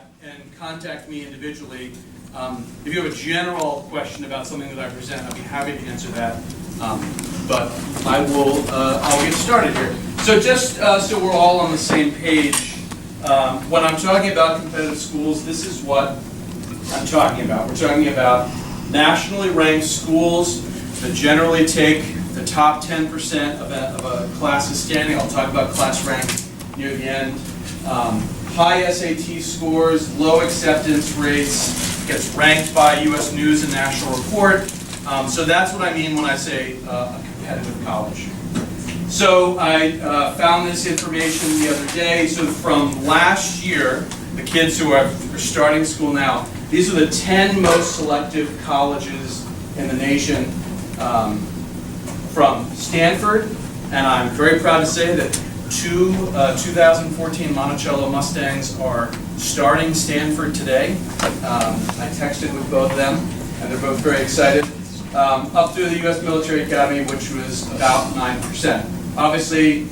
chat and contact me individually. If you have a general question about something that I present, I'd be happy to answer that. But I'll get started here. So just so we're all on the same page, when I'm talking about competitive schools, this is what I'm talking about. We're talking about nationally ranked schools that generally take the top 10% of a class's standing. I'll talk about class rank near the end. High SAT scores, low acceptance rates, gets ranked by U.S. News and National Report. So that's what I mean when I say a competitive college. So I found this information the other day. So from last year, the kids who are starting school now, these are the 10 most selective colleges in the nation from Stanford. And I'm very proud to say that two 2014 Monticello Mustangs are starting Stanford today. I texted with both of them, and they're both very excited. Up through the U.S. Military Academy, which was about 9%. Obviously,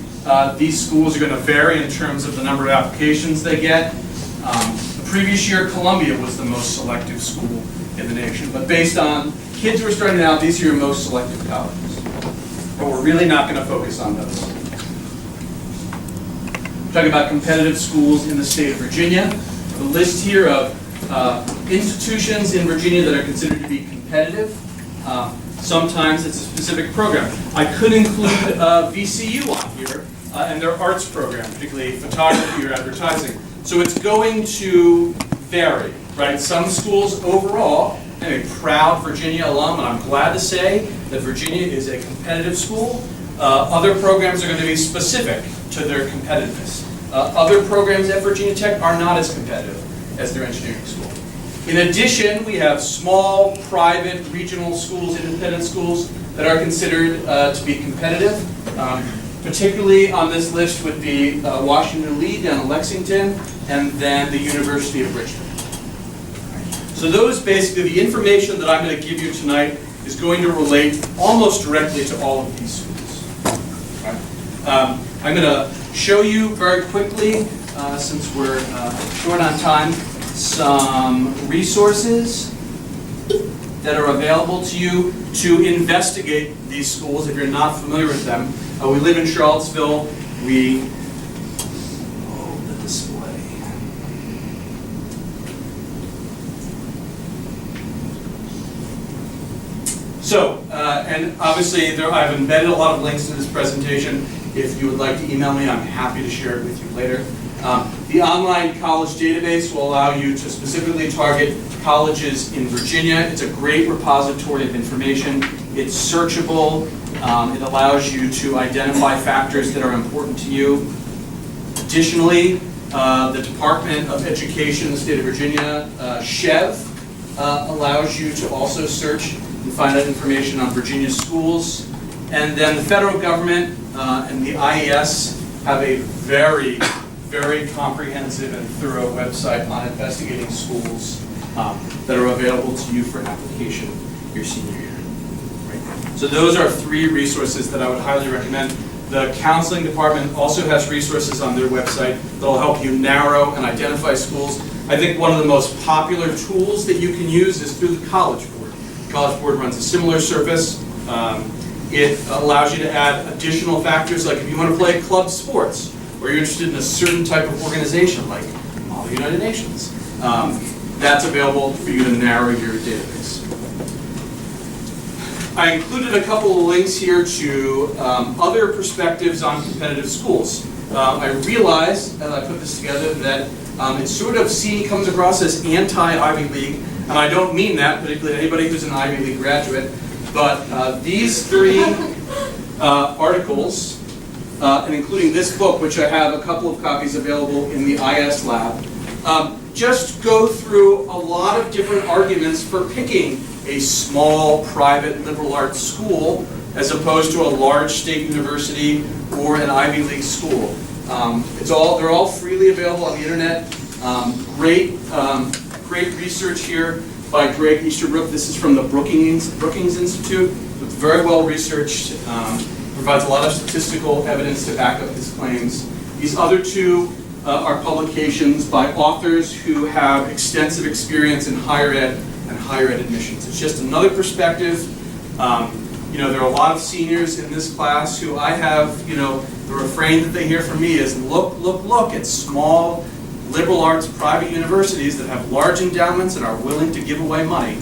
these schools are going to vary in terms of the number of applications they get. The previous year, Columbia was the most selective school in the nation. But based on kids who are starting out, these are your most selective colleges. But we're really not going to focus on those. We're talking about competitive schools in the state of Virginia. The list here of institutions in Virginia that are considered to be competitive. Sometimes it's a specific program. I could include VCU on here and their arts program, particularly photography or advertising. So it's going to vary, right? Some schools overall, I'm a proud Virginia alum, and I'm glad to say that Virginia is a competitive school. Other programs are going to be specific to their competitiveness. Other programs at Virginia Tech are not as competitive as their engineering school. In addition, we have small, private, regional schools, independent schools that are considered to be competitive. Particularly on this list would be Washington Lee down in Lexington, and then the University of Richmond. So those basically, the information that I'm going to give you tonight is going to relate almost directly to all of these schools. I'm going to show you very quickly, since we're short on time, some resources that are available to you to investigate these schools if you're not familiar with them. We live in Charlottesville. The display. So, and obviously I've embedded a lot of links in this presentation. If you would like to email me, I'm happy to share it with you later. The online college database will allow you to specifically target colleges in Virginia. It's a great repository of information. It's searchable. It allows you to identify factors that are important to you. Additionally, the Department of Education in the state of Virginia, SCHEV, allows you to also search and find out information on Virginia schools. And then the federal government and the IES have a very comprehensive and thorough website on investigating schools that are available to you for application your senior year. Right? So those are three resources that I would highly recommend. The counseling department also has resources on their website that will help you narrow and identify schools. I think one of the most popular tools that you can use is through the College Board. The College Board runs a similar service. It allows you to add additional factors, like if you want to play club sports, or you're interested in a certain type of organization, like all the United Nations. That's available for you to narrow your database. I included a couple of links here to other perspectives on competitive schools. I realized, as I put this together, that it sort of comes across as anti-Ivy League, and I don't mean that, particularly anybody who's an Ivy League graduate, but these three articles, and including this book, which I have a couple of copies available in the IS lab, just go through a lot of different arguments for picking a small, private, liberal arts school as opposed to a large state university or an Ivy League school. They're all freely available on the internet. Great research here by Greg Easterbrook. This is from the Brookings Institute. It's very well researched. Provides a lot of statistical evidence to back up his claims. These other two are publications by authors who have extensive experience in higher ed and higher ed admissions. It's just another perspective. There are a lot of seniors in this class who I have, the refrain that they hear from me is, look at small liberal arts private universities that have large endowments and are willing to give away money.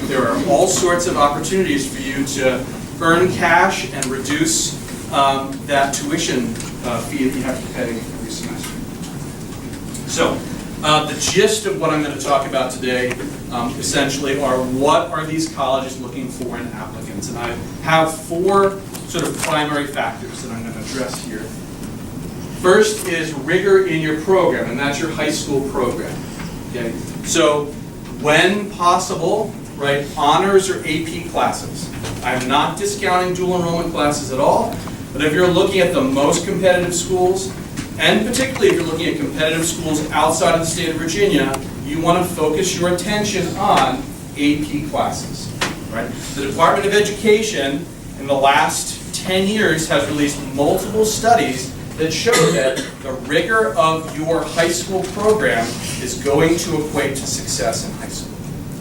There are all sorts of opportunities for you to earn cash and reduce that tuition fee that you have to pay every semester. So, the gist of what I'm going to talk about today essentially are what are these colleges looking for in applicants. And I have four sort of primary factors that I'm going to address here. First is rigor in your program, and that's your high school program. Okay? So when possible, right, honors or AP classes. I'm not discounting dual enrollment classes at all, but if you're looking at the most competitive schools, and particularly if you're looking at competitive schools outside of the state of Virginia, you want to focus your attention on AP classes. Right? The Department of Education in the last 10 years has released multiple studies that show that the rigor of your high school program is going to equate to success in high school.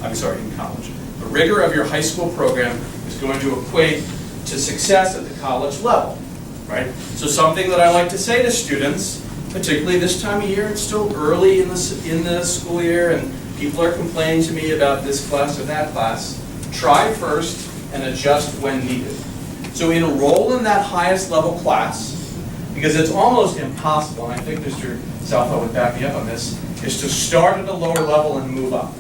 In college. The rigor of your high school program is going to equate to success at the college level. Right? So something that I like to say to students, particularly this time of year, it's still early in the school year and people are complaining to me about this class or that class, try first and adjust when needed. So enroll in that highest level class, because it's almost impossible, and I think Mr. Southall would back me up on this, is to start at a lower level and move up.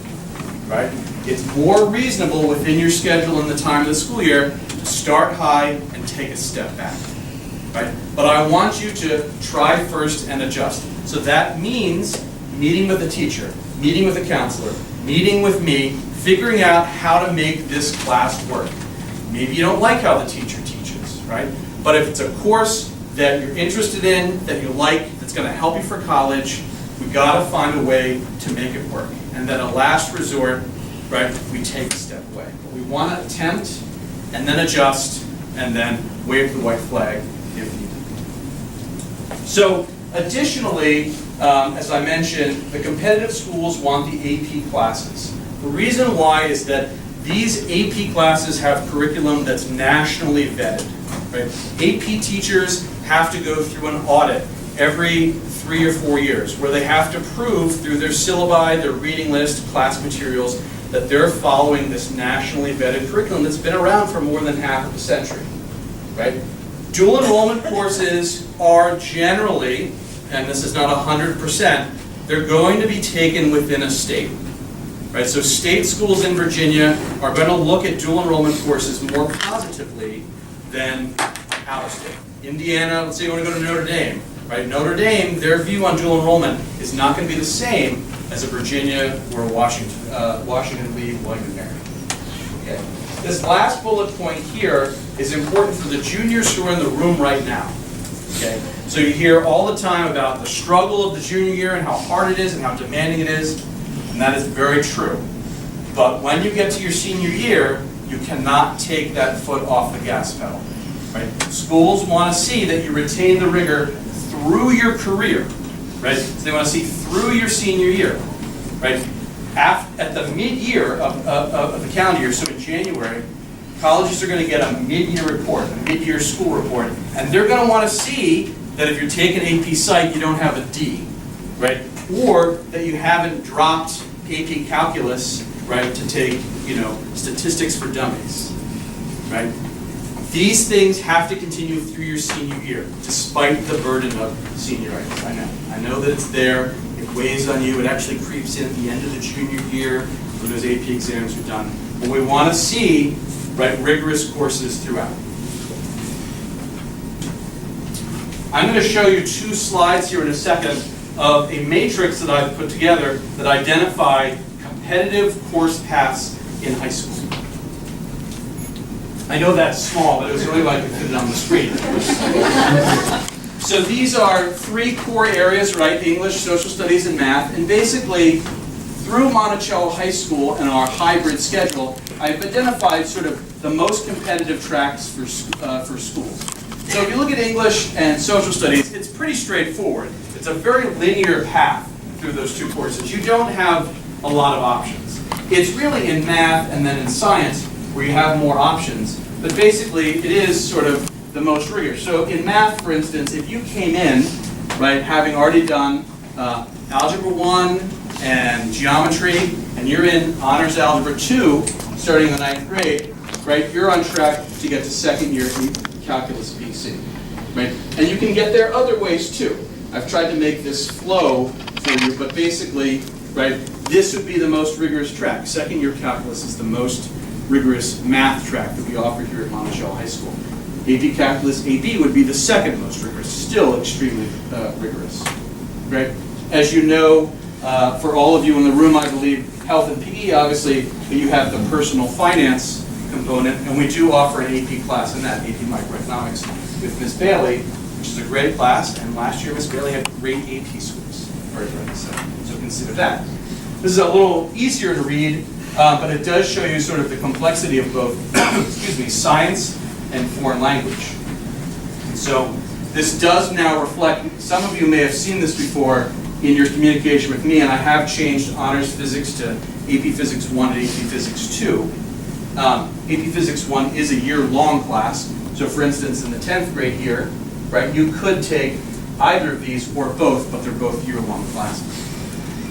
Right? It's more reasonable within your schedule and the time of the school year to start high and take a step back. Right? But I want you to try first and adjust. So that means meeting with a teacher, meeting with a counselor, meeting with me, figuring out how to make this class work. Maybe you don't like how the teacher teaches, right? But if it's a course that you're interested in, that you like, that's going to help you for college, we got to find a way to make it work. And then a last resort, right, we take a step away. But we want to attempt, and then adjust, and then wave the white flag if needed. So, additionally, as I mentioned, the competitive schools want the AP classes. The reason why is that these AP classes have curriculum that's nationally vetted. Right? AP teachers have to go through an audit every 3 or 4 years where they have to prove through their syllabi, their reading list, class materials, that they're following this nationally vetted curriculum that's been around for more than half of a century. Right? Dual enrollment courses are generally, and this is not 100%, they're going to be taken within a state. Right? So state schools in Virginia are going to look at dual enrollment courses more positively than out of state. Indiana, let's say you want to go to Notre Dame. Right? Notre Dame, their view on dual enrollment is not going to be the same as a Virginia or a Washington Lee, William & Mary. Okay. This last bullet point here is important for the juniors who are in the room right now. Okay. So you hear all the time about the struggle of the junior year and how hard it is and how demanding it is, and that is very true. But when you get to your senior year, you cannot take that foot off the gas pedal. Right? Schools want to see that you retain the rigor through your career. Right? So they want to see through your senior year. Right? At the mid-year of the calendar year, so in January, colleges are going to get a mid-year report, a mid-year school report, and they're going to want to see that if you're taking AP Psych, you don't have a D, right? Or that you haven't dropped AP Calculus, right, to take, statistics for dummies, right? These things have to continue through your senior year, despite the burden of senioritis. I know that it's there. It weighs on you. It actually creeps in at the end of the junior year when those AP exams are done. But we want to see, right, rigorous courses throughout. I'm going to show you 2 slides here in a second of a matrix that I've put together that identify competitive course paths in high school. I know that's small, but it was the only way I could fit it on the screen. So these are 3 core areas, right? English, social studies, and math. And basically, through Monticello High School and our hybrid schedule, I've identified sort of the most competitive tracks for schools. So if you look at English and social studies, it's pretty straightforward. It's it's a very linear path through those two courses. You don't have a lot of options. It's really in math and then in science where you have more options, but basically it is sort of the most rigorous. So in math, for instance, if you came in, right, having already done Algebra 1 and geometry, and you're in Honors Algebra 2, starting in the 9th grade, right, you're on track to get to second year Calculus BC, right? And you can get there other ways too. I've tried to make this flow for you, but basically, right, this would be the most rigorous track. Second year Calculus is the most rigorous math track that we offer here at Monticello High School. AP Calculus AB would be the second most rigorous, still extremely rigorous, right? As you know, for all of you in the room, I believe, health and PE, obviously, you have the personal finance component, and we do offer an AP class in that, AP Microeconomics, with Ms. Bailey, which is a great class, and last year Ms. Bailey had great AP scores, so consider that. This is a little easier to read, but it does show you sort of the complexity of both, excuse me, science and foreign language. So this does now reflect, some of you may have seen this before in your communication with me, and I have changed Honors Physics to AP Physics 1 and AP Physics 2. AP Physics 1 is a year-long class, so for instance in the 10th grade here, right, you could take either of these or both, but they're both year-long classes.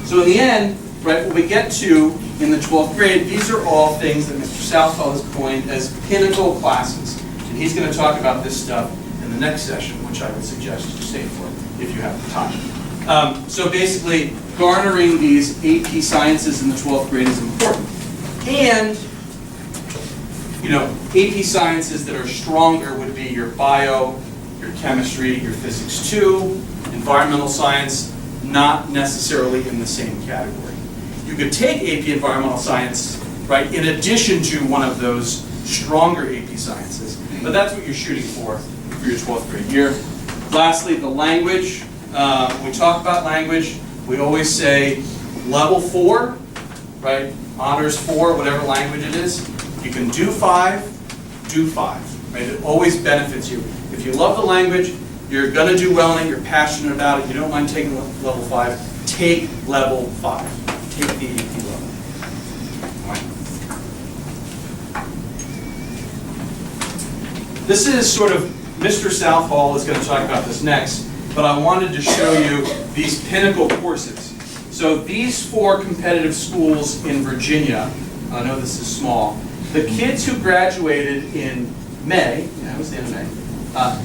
So in the end, right, what we get to in the 12th grade, these are all things that Mr. Southall has coined as pinnacle classes. And he's going to talk about this stuff in the next session, which I would suggest you stay for if you have the time. So basically, garnering these AP sciences in the 12th grade is important. And, you know, AP sciences that are stronger would be your bio, your chemistry, your physics 2, environmental science, not necessarily in the same category. You could take AP Environmental Science, right, in addition to one of those stronger AP sciences, but that's what you're shooting for your 12th grade year. Lastly, the language. When we talk about language, we always say level 4, right, honors 4, whatever language it is. You can do 5, do 5, right? It always benefits you. If you love the language, you're going to do well in it, you're passionate about it, you don't mind taking level 5, take level 5. Take the AP level. This is sort of, Mr. Southall is going to talk about this next, but I wanted to show you these pinnacle courses. So these 4 competitive schools in Virginia, I know this is small, the kids who graduated in May, yeah, it was the end of May,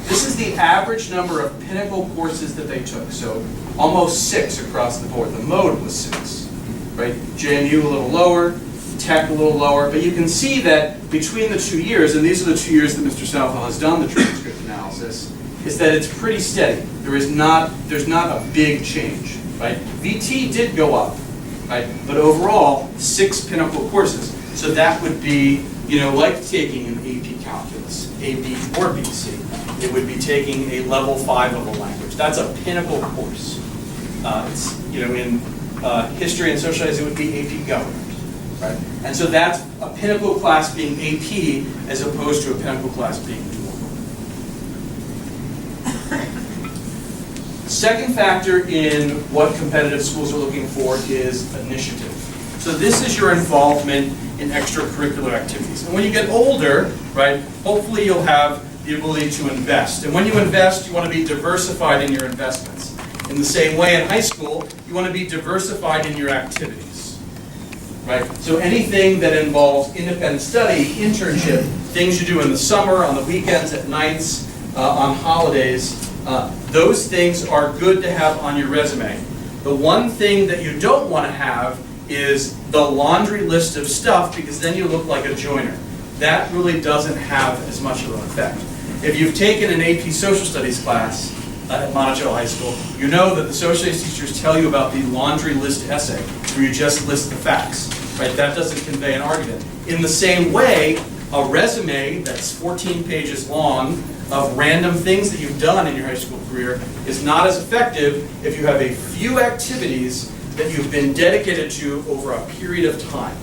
this is the average number of pinnacle courses that they took. So almost 6 across the board. The mode was 6. Right? JMU a little lower, Tech a little lower, but you can see that between the 2 years, and these are the 2 years that Mr. Southall has done the transcript analysis, is that it's pretty steady. There's not a big change, right? VT did go up, right? But overall, 6 pinnacle courses. So that would be, you know, like taking an AP Calculus, AB or BC. It would be taking a level 5 of a language. That's a pinnacle course. It's, you know, in history and social studies, it would be AP Government, right? And so that's a pinnacle class being AP as opposed to a pinnacle class being dual. Second factor in what competitive schools are looking for is initiative. So this is your involvement in extracurricular activities. And when you get older, right, hopefully you'll have the ability to invest. And when you invest, you want to be diversified in your investments. In the same way, in high school, you want to be diversified in your activities, right? So anything that involves independent study, internship, things you do in the summer, on the weekends, at nights, on holidays, those things are good to have on your resume. The one thing that you don't want to have is the laundry list of stuff, because then you look like a joiner. That really doesn't have as much of an effect. If you've taken an AP Social Studies class, at Monticello High School, you know that the social studies teachers tell you about the laundry list essay, where you just list the facts, right? That doesn't convey an argument. In the same way, a resume that's 14 pages long of random things that you've done in your high school career is not as effective if you have a few activities that you've been dedicated to over a period of time,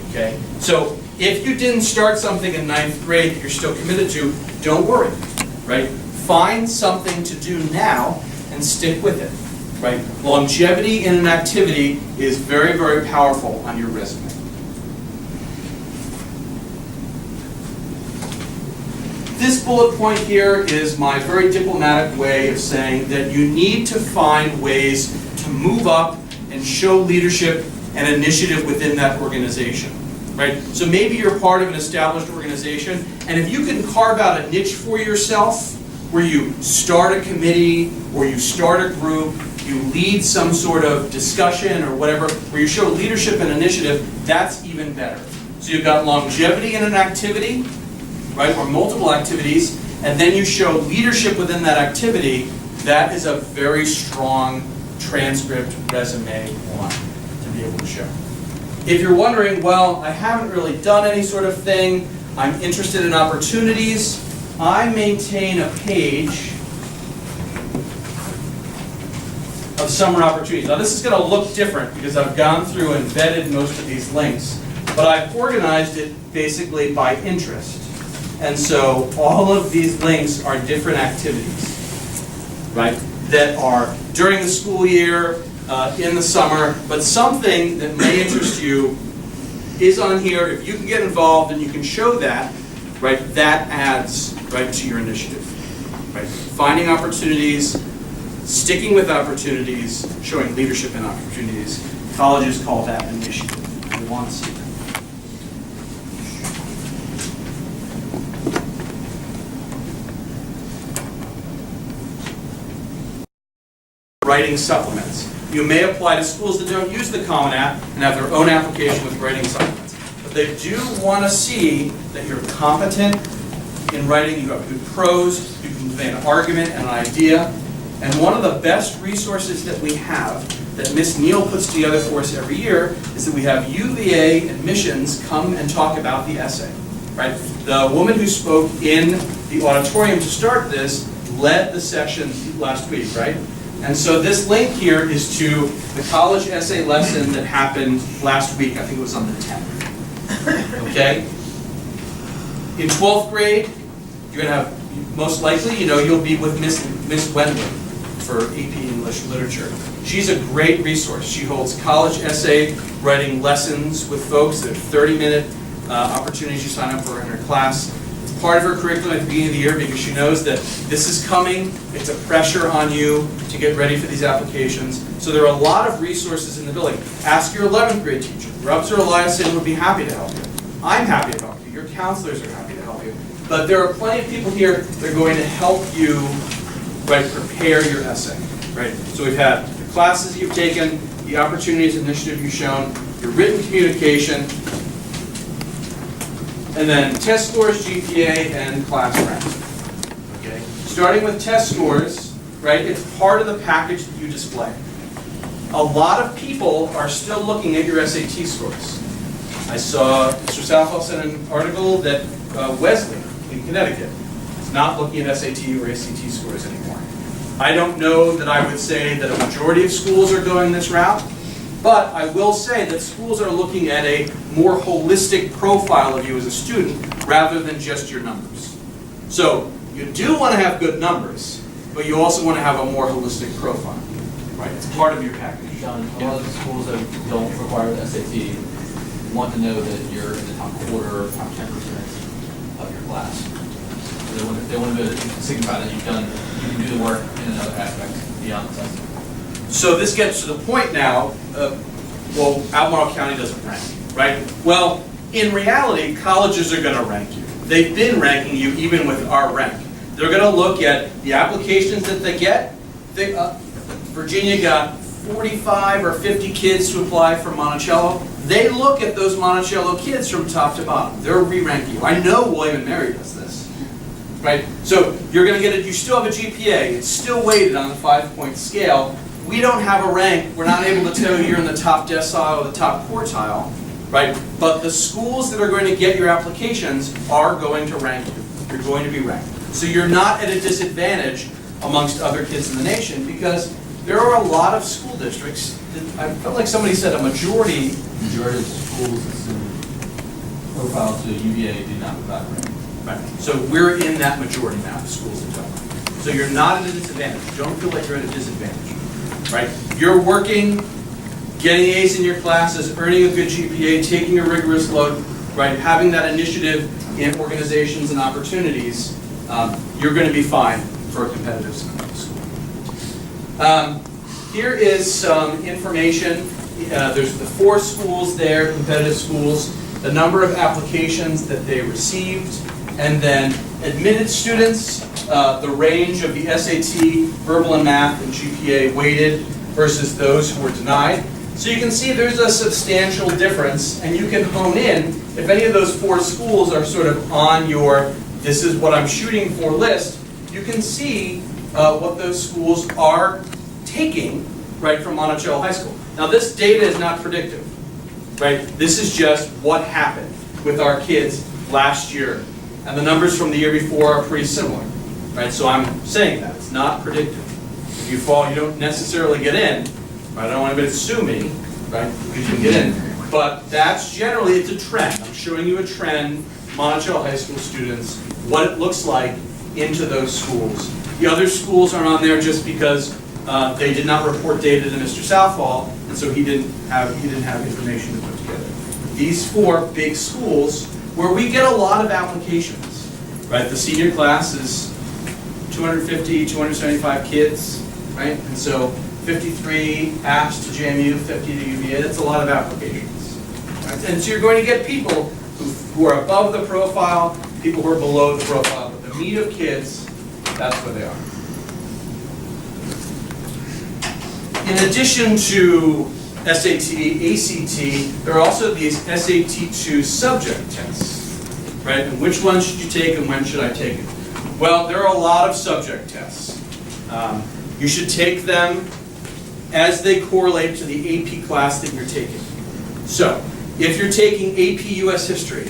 okay? So if you didn't start something in 9th grade that you're still committed to, don't worry, right? Find something to do now and stick with it, right? Longevity in an activity is very, very powerful on your resume. This bullet point here is my very diplomatic way of saying that you need to find ways to move up and show leadership and initiative within that organization, right? So maybe you're part of an established organization, and if you can carve out a niche for yourself where you start a committee or you start a group, you lead some sort of discussion or whatever, where you show leadership and initiative, that's even better. So you've got longevity in an activity, right, or multiple activities, and then you show leadership within that activity. That is a very strong transcript resume one to be able to show. If you're wondering, well, I haven't really done any sort of thing, I'm interested in opportunities, I maintain a page of summer opportunities. Now this is going to look different because I've gone through and vetted most of these links, but I've organized it basically by interest. And so all of these links are different activities, right, that are during the school year, in the summer, but something that may interest you is on here. If you can get involved and you can show that, right, that adds, right, to your initiative, right? Finding opportunities, sticking with opportunities, showing leadership in opportunities. Colleges call that initiative. We want to see that. Writing supplements. You may apply to schools that don't use the Common App and have their own application with writing supplements. But they do want to see that you're competent in writing, you have good prose, you can convey an argument and an idea. And one of the best resources that we have, that Miss Neal puts together for us every year, is that we have UVA admissions come and talk about the essay. Right? The woman who spoke in the auditorium to start this led the session last week, right? And so this link here is to the college essay lesson that happened last week. I think it was on the 10th. Okay? In 12th grade, you're going to have, most likely, you'll be with Miss Wendland for AP English Literature. She's a great resource. She holds college essay writing lessons with folks. They're 30-minute opportunities you sign up for in her class. It's part of her curriculum at the beginning of the year because she knows that this is coming. It's a pressure on you to get ready for these applications. So there are a lot of resources in the building. Ask your 11th grade teacher. Rupser Eliason would be happy to help you. I'm happy to help you. Your counselors are happy to help you. But there are plenty of people here that are going to help you, right, prepare your essay. Right? So we've had the classes you've taken, the opportunities initiative you've shown, your written communication, and then test scores, GPA, and class rank. Okay? Starting with test scores, right, it's part of the package that you display. A lot of people are still looking at your SAT scores. I saw Mr. Southwell sent an article that Wesley in Connecticut is not looking at SAT or ACT scores anymore. I don't know that I would say that a majority of schools are going this route, but I will say that schools are looking at a more holistic profile of you as a student rather than just your numbers. So you do want to have good numbers, but you also want to have a more holistic profile. Right? It's part of your package. John, a lot of the schools that don't require the SAT want to know that you're in the top quarter or top 10% of your class. So they want to be able to signify that you can do the work in another aspect beyond the test. So this gets to the point now, well, Albemarle County doesn't rank, right? Well, in reality, colleges are going to rank you. They've been ranking you even with our rank. They're going to look at the applications that they get. Virginia got 45 or 50 kids to apply for Monticello. They look at those Monticello kids from top to bottom. They're re-ranking you. I know William & Mary does this, right? So you're going to get it. You still have a GPA. It's still weighted on the 5-point scale. We don't have a rank. We're not able to tell you you're in the top decile or the top quartile, right? But the schools that are going to get your applications are going to rank you. You're going to be ranked. So you're not at a disadvantage amongst other kids in the nation because there are a lot of school districts that I felt like somebody said a majority of schools profile to UVA do not provide rank. Right. So we're in that majority now, the schools that don't. So you're not at a disadvantage. Don't feel like you're at a disadvantage, right? You're working, getting A's in your classes, earning a good GPA, taking a rigorous load, right? Having that initiative in organizations and opportunities, you're going to be fine for a competitive school. Here is some information. There's the 4 schools there, competitive schools, the number of applications that they received, and then admitted students, the range of the SAT, verbal and math, and GPA weighted versus those who were denied. So you can see there's a substantial difference, and you can hone in if any of those 4 schools are sort of on your "this is what I'm shooting for" list. You can see what those schools are taking, right, from Monticello High School. Now this data is not predictive, right? This is just what happened with our kids last year, and the numbers from the year before are pretty similar, right? So I'm saying that it's not predictive. If you fall, you don't necessarily get in. Right? I don't want anybody to sue me, right? You can get in. But that's generally, it's a trend. I'm showing you a trend, Monticello High School students, what it looks like into those schools. The other schools are on there just because they did not report data to Mr. Southall, and so he didn't have information to put together. These 4 big schools where we get a lot of applications, right? The senior class is 250, 275 kids, right? And so 53 apps to JMU, 50 to UVA, that's a lot of applications. Right? And so you're going to get people who are above the profile, people who are below the profile, but the meat of kids, that's where they are. In addition to SAT, ACT, there are also these SAT2 subject tests, right? And which ones should you take and when should I take it? Well, there are a lot of subject tests. You should take them as they correlate to the AP class that you're taking. So, if you're taking AP US History,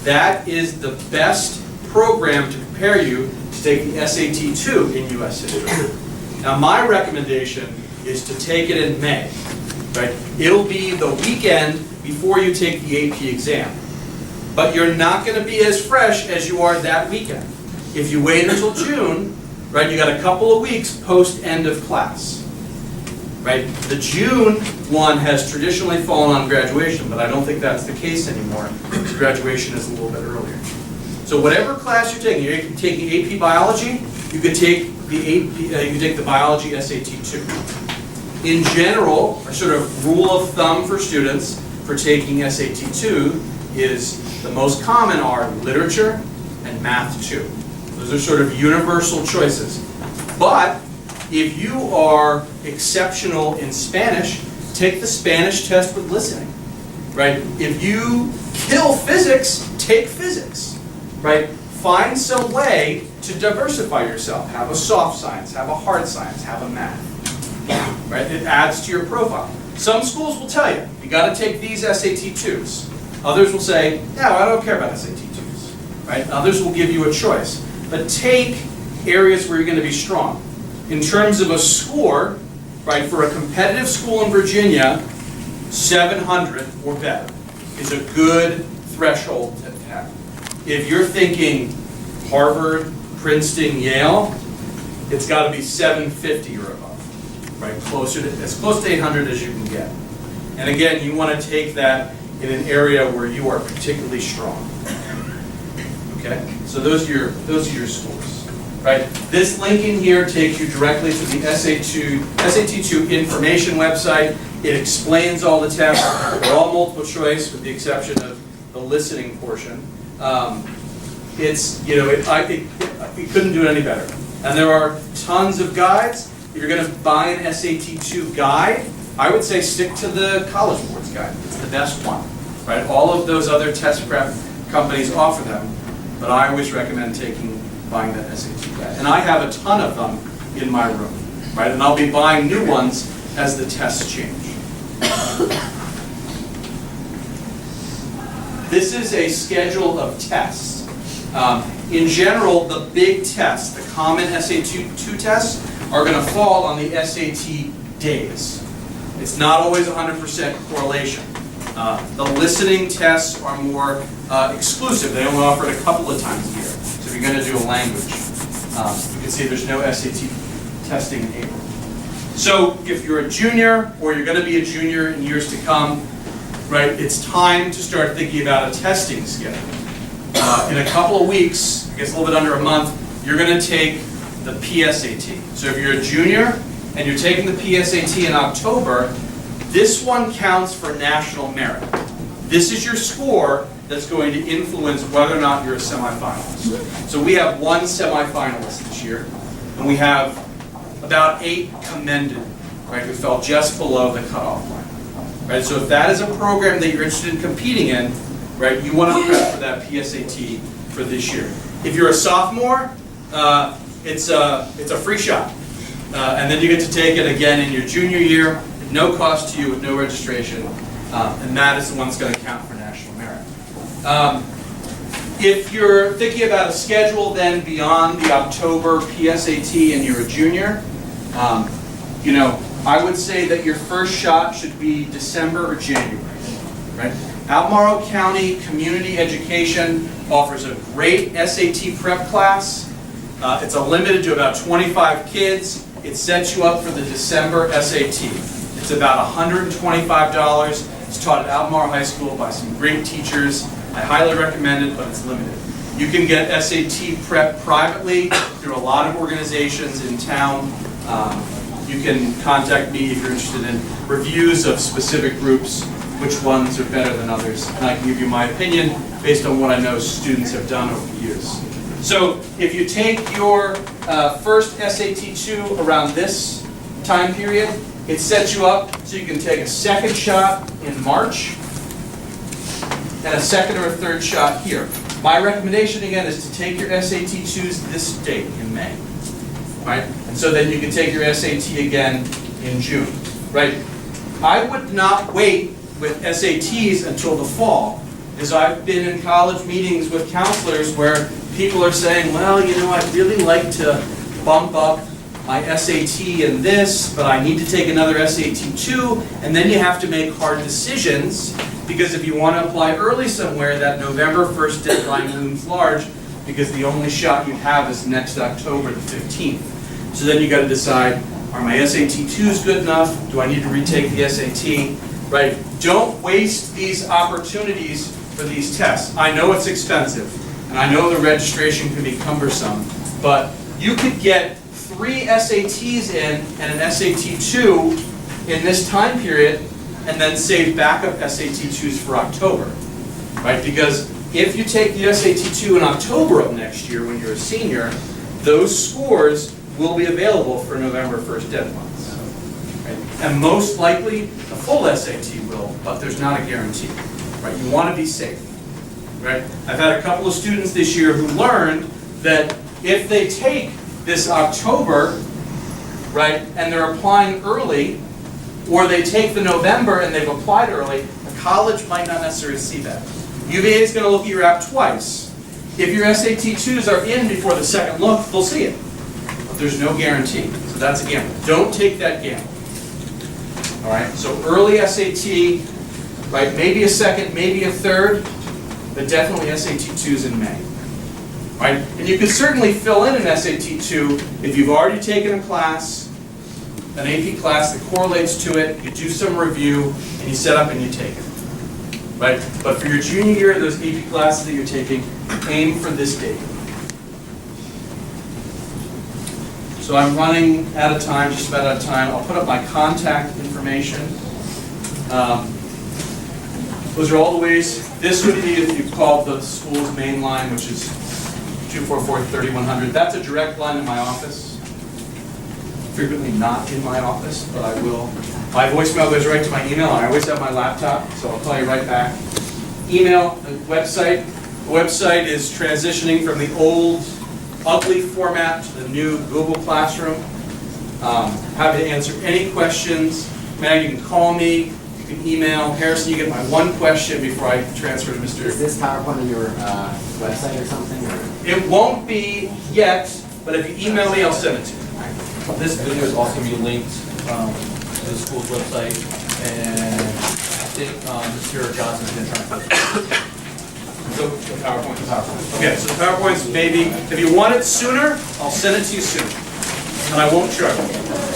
that is the best program to prepare you to take the SAT2 in US History. Now, my recommendation is to take it in May, right? It'll be the weekend before you take the AP exam. But you're not going to be as fresh as you are that weekend. If you wait until June, right, you got a couple of weeks post end of class. Right? The June one has traditionally fallen on graduation, but I don't think that's the case anymore. Graduation is a little bit earlier. So whatever class you're taking AP Biology, you could take the Biology SAT2. In general, a sort of rule of thumb for students for taking SAT2 is the most common are Literature and Math 2. Those are sort of universal choices. But if you are exceptional in Spanish, take the Spanish test with listening, right? If you kill physics, take physics, right? Find some way to diversify yourself. Have a soft science, have a hard science, have a math, right? It adds to your profile. Some schools will tell you, you got to take these SAT2s. Others will say, no, I don't care about SAT2s, right? Others will give you a choice. But take areas where you're going to be strong. In terms of a score, right, for a competitive school in Virginia, 700 or better is a good threshold to have. If you're thinking Harvard, Princeton, Yale, it's got to be 750 or above, right? As close to 800 as you can get. And again, you want to take that in an area where you are particularly strong. Okay? So those are your schools. Right? This link in here takes you directly to the SAT2 information website. It explains all the tests. They're all multiple choice with the exception of the listening portion. It couldn't do it any better. And there are tons of guides. If you're going to buy an SAT2 guide, I would say stick to the College Board's guide. It's the best one. Right? All of those other test prep companies offer them, but I always recommend buying that SAT guide. And I have a ton of them in my room, right? And I'll be buying new ones as the tests change. This is a schedule of tests. In general, the big tests, the common SAT2 tests, are going to fall on the SAT days. It's not always 100% correlation. The listening tests are more exclusive. They only offer it a couple of times a year. So if you're going to do a language. You can see there's no SAT testing in April. So if you're a junior or you're going to be a junior in years to come, right, it's time to start thinking about a testing schedule. In a couple of weeks, I guess a little bit under a month, you're going to take the PSAT. So if you're a junior and you're taking the PSAT in October, this one counts for national merit. This is your score that's going to influence whether or not you're a semifinalist. So we have one semifinalist this year, and we have about 8 commended, right, who fell just below the cutoff line. Right, so if that is a program that you're interested in competing in, right, you want to prep for that PSAT for this year. If you're a sophomore, it's a free shot. And then you get to take it again in your junior year, at no cost to you, with no registration. And that is the one that's going to count for national merit. If you're thinking about a schedule then beyond the October PSAT and you're a junior, you know, I would say that your first shot should be December or January, right? Albemarle County Community Education offers a great SAT prep class. It's limited to about 25 kids. It sets you up for the December SAT. It's about $125. It's taught at Albemarle High School by some great teachers. I highly recommend it, but it's limited. You can get SAT prep privately through a lot of organizations in town. You can contact me if you're interested in reviews of specific groups, which ones are better than others, and I can give you my opinion based on what I know students have done over the years. So if you take your first SAT-2 around this time period, it sets you up so you can take a second shot in March and a second or a third shot here. My recommendation again is to take your SAT-2s this date in May, right? And so then you can take your SAT again in June, right? I would not wait with SATs until the fall, as I've been in college meetings with counselors where people are saying, well, you know, I'd really like to bump up my SAT in this, but I need to take another SAT too, and then you have to make hard decisions, because if you want to apply early somewhere, that November 1st deadline looms large, because the only shot you have is next October the 15th. So then you got to decide, are my SAT-2s good enough? Do I need to retake the SAT? Right? Don't waste these opportunities for these tests. I know it's expensive, and I know the registration can be cumbersome, but you could get 3 SATs in and an SAT-2 in this time period, and then save backup SAT-2s for October, right? Because if you take the SAT-2 in October of next year when you're a senior, those scores will be available for November 1st deadlines, right? And most likely, the full SAT will, but there's not a guarantee, right? You want to be safe, right? I've had a couple of students this year who learned that if they take this October, right, and they're applying early, or they take the November and they've applied early, the college might not necessarily see that. UVA is going to look at your app twice. If your SAT-2s are in before the second look, they'll see it. But there's no guarantee. So that's a gamble. Don't take that gamble. All right? So early SAT, right? Maybe a second, maybe a third, but definitely SAT-2s in May. Right? And you can certainly fill in an SAT-2 if you've already taken a class, an AP class that correlates to it, you do some review, and you set up and you take it. Right? But for your junior year, those AP classes that you're taking, aim for this date. So I'm running out of time, just about out of time. I'll put up my contact information. Those are all the ways. This would be if you called the school's main line, which is 244-3100. That's a direct line to my office. Frequently not in my office, but I will. My voicemail goes right to my email, and I always have my laptop, so I'll call you right back. Email, the website. The website is transitioning from the old, ugly format to the new Google Classroom. Happy to answer any questions. Mag, you can call me, you can email. Harrison, you get my one question before I transfer to Mr. Is this PowerPoint on your website or something? Or? It won't be yet, but if you email me, I'll send it to you. This video is also going to be linked to the school's website, and I think Mr. Johnson is going to try and post it. The PowerPoint. Okay, so the PowerPoints maybe, if you want it sooner, I'll send it to you sooner. And I won't charge you.